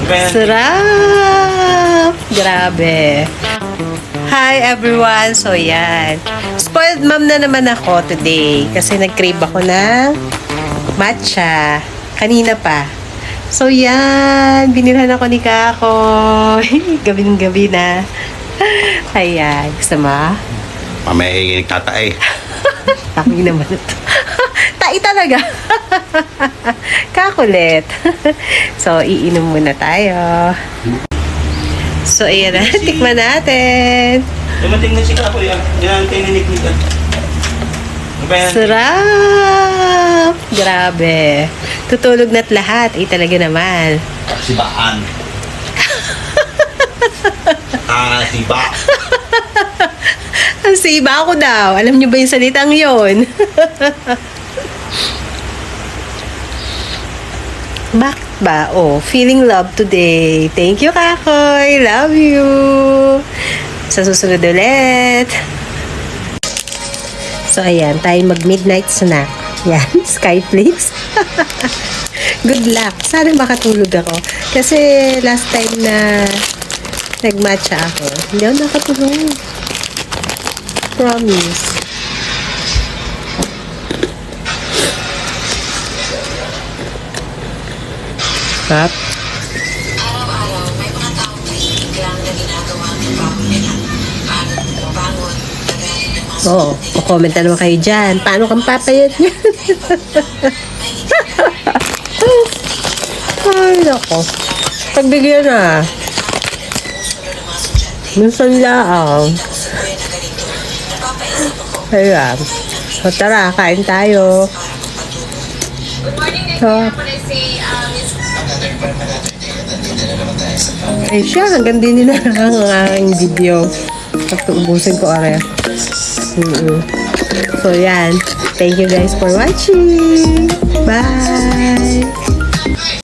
Sarap! Grabe. Hi everyone! So yan. Spoiled mom na naman ako today kasi nag-crave ako ng matcha. Kanina pa. So yan. Binilhan ako ni Kako. Gabing-gabi na. Ayan. Gusto mo? Mamaya higinig tatay. Taki naman ito. Tai talaga. Kakulit. So, iinom muna tayo. So, ayan na. Tikman natin. Dumating na si Kako yan. Ginantay ni Nikita. Sarap! Grabe. Tutulog na't lahat. Talaga naman. Sibaan. Siba. Ang siba ako daw. Alam niyo ba yung salitang yon? Bakit ba? Oh, feeling love today. Thank you, Kakoy. Love you. Sa susunod ulit. So, ayan. Tayo mag-midnight snack. Yan. Skyflakes. Good luck. Sana makatulog ako. Kasi last time na nagmatcha ako, hindi ako nakatulog. Promise. Stop. Araw-araw, may mga taong tahimik lang na ginagawa ang trabaho nila. Paano bumabangon, tagayin ng mga Oo, comment na naman kayo dyan. Paano kang papayat niyan? Ay, nako. Pagbigyan na. Minsan lang. Ayan. So, tara, kain tayo. Good morning, So, When I say, ay siya, hanggang din na ang aking video. Pagtuubusin ko are. So, yan. Thank you guys for watching. Bye!